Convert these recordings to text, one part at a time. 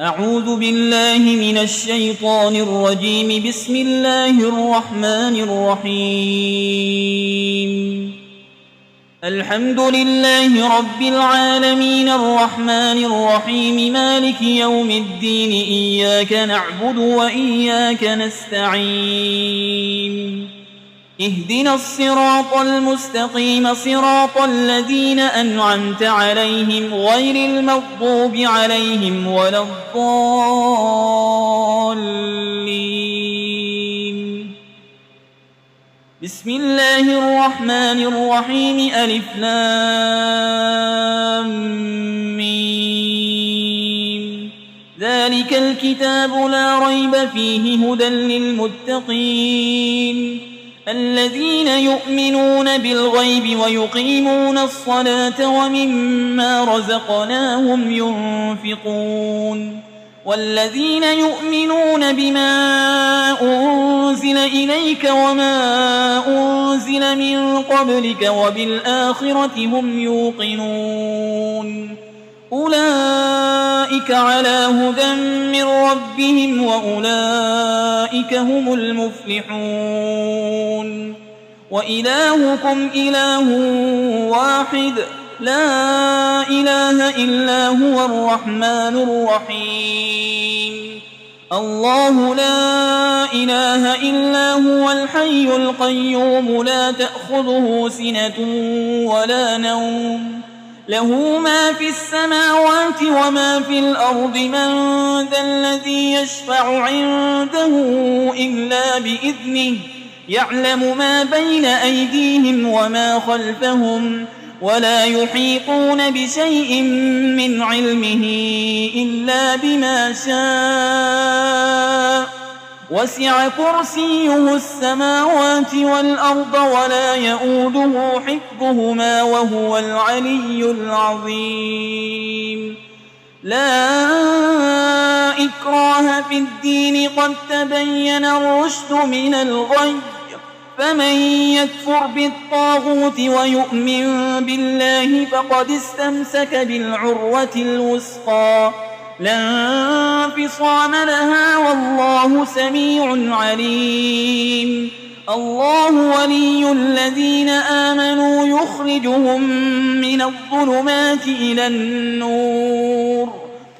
أعوذ بالله من الشيطان الرجيم. بسم الله الرحمن الرحيم. الحمد لله رب العالمين الرحمن الرحيم مالك يوم الدين إياك نعبد وإياك نستعين اهدنا الصراط المستقيم صراط الذين أنعمت عليهم غير المغضوب عليهم ولا الضالين. بسم الله الرحمن الرحيم. ألف لام ميم. ذلك الكتاب لا ريب فيه هدى للمتقين الذين يؤمنون بالغيب ويقيمون الصلاة ومما رزقناهم ينفقون والذين يؤمنون بما أنزل إليك وما أنزل من قبلك وبالآخرة هم يوقنون أولئك على هدى من ربهم وأولئك هم المفلحون. وإلهكم إله واحد لا إله إلا هو الرحمن الرحيم. الله لا إله إلا هو الحي القيوم لا تأخذه سنة ولا نوم له ما في السماوات وما في الأرض. من ذا الذي يشفع عنده إلا بإذنه يعلم ما بين أيديهم وما خلفهم ولا يحيطون بشيء من علمه إلا بما شاء وسع كرسيه السماوات والأرض ولا يؤوده حفظهما وهو العلي العظيم. لا إكراه في الدين قد تبين الرشد من الغي فمن يكفر بالطاغوت ويؤمن بالله فقد استمسك بالعروة الوثقى لا انفصام لها والله سميع عليم. الله ولي الذين آمنوا يخرجهم من الظلمات إلى النور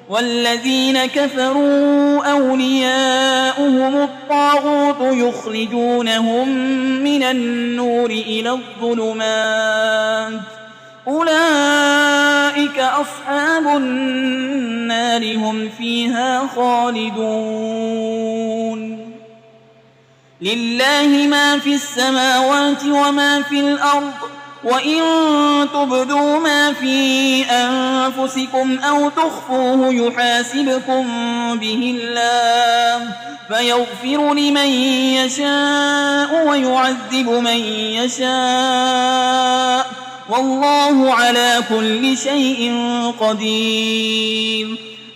والذين كفروا أولياؤهم الطاغوت يخرجونهم من النور إلى الظلمات أولئك أصحاب النار هم فيها خالدون. لله ما في السماوات وما في الأرض وإن تبدوا ما في أنفسكم أو تخفوه يحاسبكم به الله فيغفر لمن يشاء ويعذب من يشاء والله على كل شيء قدير.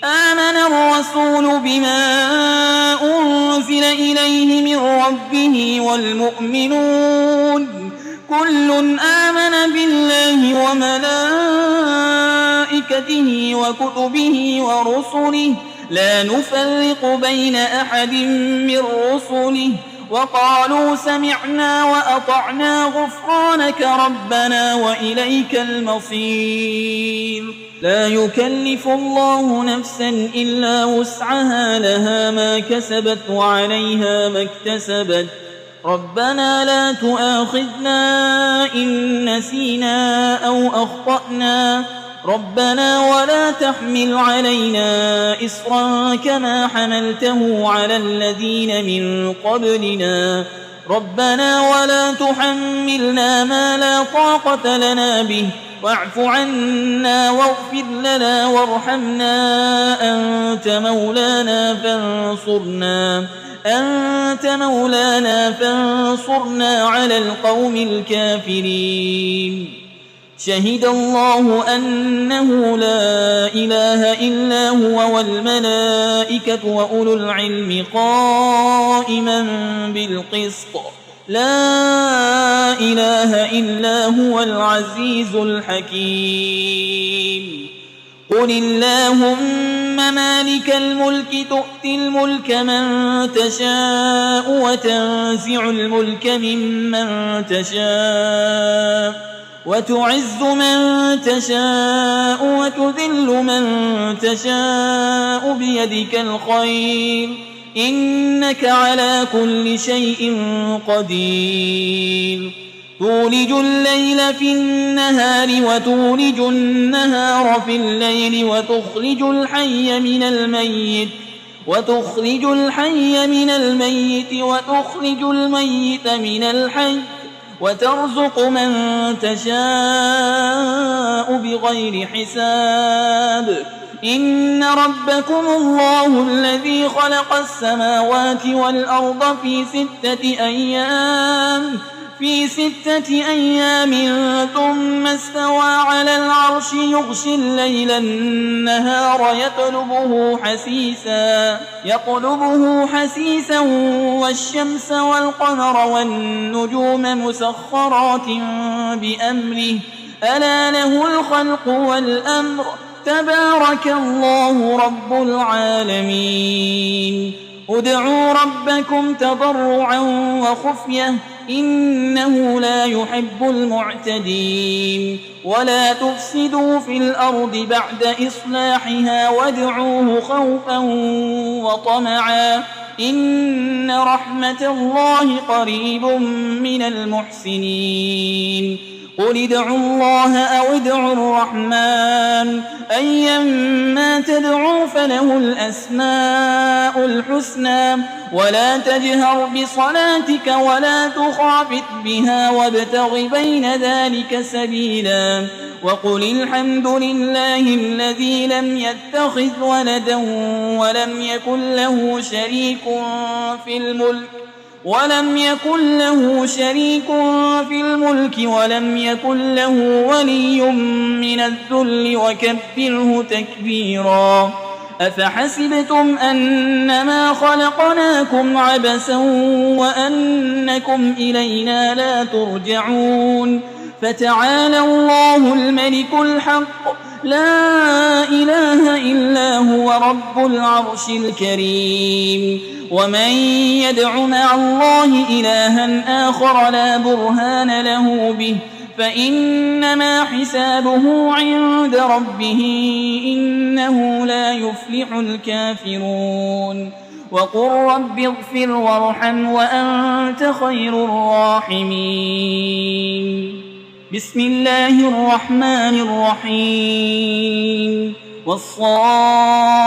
آمن الرسول بما أنزل إليه من ربه والمؤمنون كل آمن بالله وملائكته وكتبه ورسله لا نفرق بين أحد من رسله وقالوا سمعنا وأطعنا غفرانك ربنا وإليك المصير. لا يكلف الله نفسا إلا وسعها لها ما كسبت وعليها ما اكتسبت ربنا لا تؤاخذنا إن نسينا أو أخطأنا ربنا ولا تحمل علينا إصرا كما حملته على الذين من قبلنا ربنا ولا تحملنا ما لا طاقة لنا به واعف عنا واغفر لنا وارحمنا أنت مولانا فانصرنا على القوم الكافرين. شهد الله أنه لا إله إلا هو والملائكة وأولو العلم قائما بالقسط لا إله إلا هو العزيز الحكيم. قل اللهم مالك الملك تؤتي الملك من تشاء وتنزع الملك ممن تشاء وتعز من تشاء وتذل من تشاء بيدك الخير إنك على كل شيء قدير تولج الليل في النهار وتولج النهار في الليل وتخرج الحي من الميت وتخرج الميت من الحي وترزق من تشاء بغير حساب إن ربكم الله الذي خلق السماوات والأرض في 6 أيام ثم استوى على العرش يغشي الليل النهار يطلبه حسيسا والشمس والقمر والنجوم مسخرات بأمره ألا له الخلق والأمر تبارك الله رب العالمين ادعوا ربكم تضرعا وخفية إنه لا يحب المعتدين ولا تفسدوا في الأرض بعد إصلاحها وادعوه خوفا وطمعا إن رحمة الله قريب من المحسنين قل ادعوا الله أو ادعوا الرحمن أيما تدعوا فله الأسماء الحسنى ولا تجهر بصلاتك ولا تخافت بها وابتغ بين ذلك سبيلا وقل الحمد لله الذي لم يتخذ ولدا ولم يكن له شريك في الملك ولم يكن له ولي من الذل وكبره تكبيرا أفحسبتم أنما خلقناكم عبثا وأنكم إلينا لا ترجعون فتعالى الله الملك الحق لا إله إلا هو رب العرش الكريم ومن يدع مع الله إلها آخر لا برهان له به فإنما حسابه عند ربه إنه لا يفلح الكافرون وقل رب اغفر وارحم وأنت خير الراحمين بسم الله الرحمن الرحيم والصافات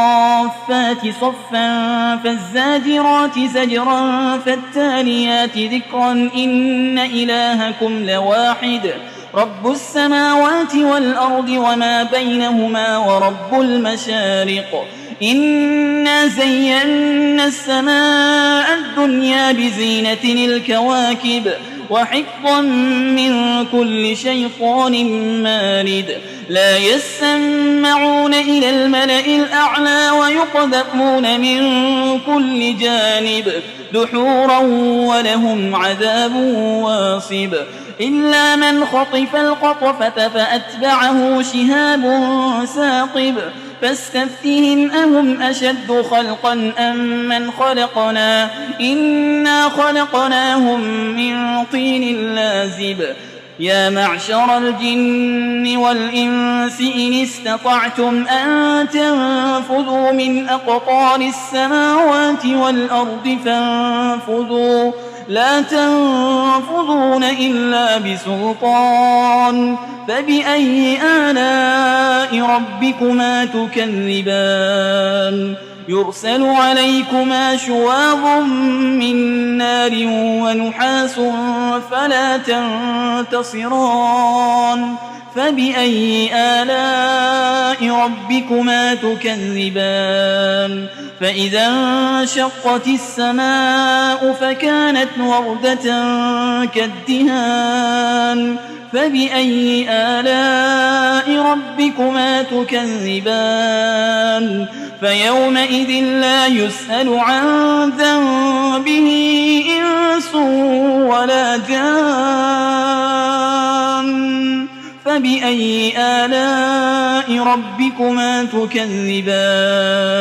صفا فالزاجرات زجرا فالتاليات ذكرا إن إلهكم لواحد رب السماوات والأرض وما بينهما ورب المشارق إنا زينا السماء الدنيا بزينة الكواكب وحفظا من كل شيطان مارد لا يسمعون إلى الملأ الأعلى ويقذفون من كل جانب دحورا ولهم عذاب واصب إلا من خطف القطفة فأتبعه شهاب ثاقب فاستفتهم أهم أشد خلقا أم من خلقنا إنا خلقناهم من طين لازب يا معشر الجن والإنس إن استطعتم أن تنفذوا من أقطار السماوات والأرض فانفذوا لا تنفذون إلا بسلطان فبأي آلاء ربكما تكذبان يرسل عليكما شواظ من نار ونحاس فلا تنتصران فبأي آلاء ربكما تكذبان فإذا انشقت السماء فكانت وردة كالدهان فبأي آلاء ربكما تكذبان فيومئذ لا يسأل عن ذنبه إنس ولا جان فبأي آلاء ربكما تكذبان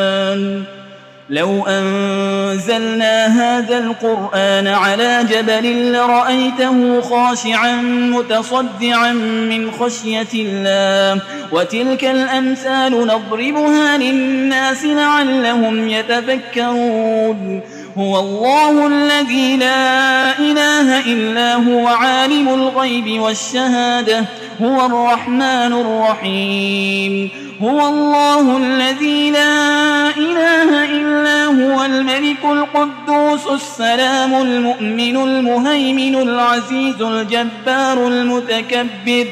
لو أنزلنا هذا القرآن على جبل لرأيته خاشعا متصدعا من خشية الله وتلك الأمثال نضربها للناس لعلهم يتفكرون هو الله الذي لا إله إلا هو عالم الغيب والشهادة هو الرحمن الرحيم هو الله الذي لا إله إلا هو الملك القدوس السلام المؤمن المهيمن العزيز الجبار المتكبر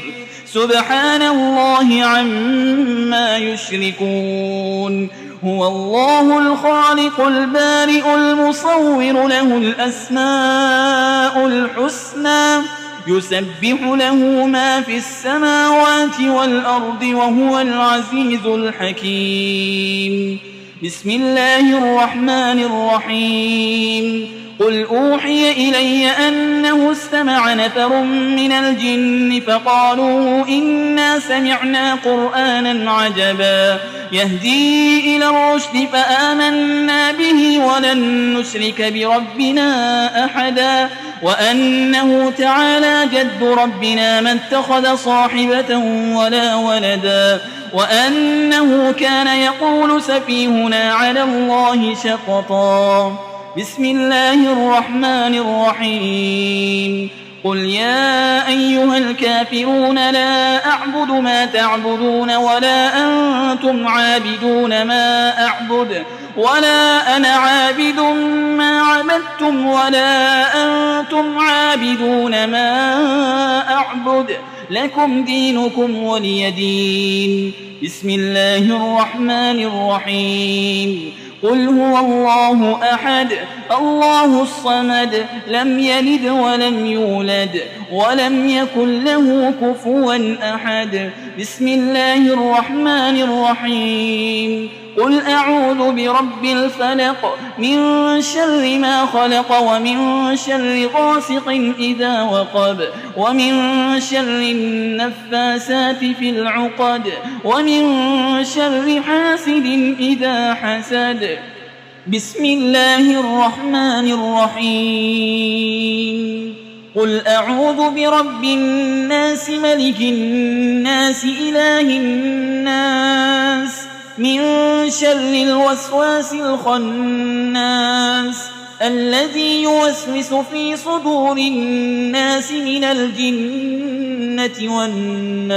سبحان الله عما يشركون هو الله الخالق البارئ المصور له الأسماء الحسنى يسبح له ما في السماوات والأرض وهو العزيز الحكيم بسم الله الرحمن الرحيم قل أوحي إلي أنه استمع نفر من الجن فقالوا إنا سمعنا قرآنا عجبا يهدي إلى الرشد فآمنا به ولن نشرك بربنا أحدا وأنه تعالى جد ربنا ما اتخذ صاحبة ولا ولدا وأنه كان يقول سفيهنا على الله شططا بسم الله الرحمن الرحيم قل يا أيها الكافرون لا أعبد ما تعبدون ولا أنتم عابدون ما أعبد ولا أنا عابد ما عبدتم ولا أنتم عابدون ما أعبد لكم دينكم ولي دين بسم الله الرحمن الرحيم قل هو الله أحد الله الصمد لم يلد ولم يولد ولم يكن له كفوا أحد بسم الله الرحمن الرحيم قل أعوذ برب الفلق من شر ما خلق ومن شر غاسق إذا وقب ومن شر النفاسات في العقد ومن شر حاسد إذا حسد بسم الله الرحمن الرحيم قل أعوذ برب الناس ملك الناس إله الناس من شر الوسواس الخناس الذي يوسوس في صدور الناس من الجنة والناس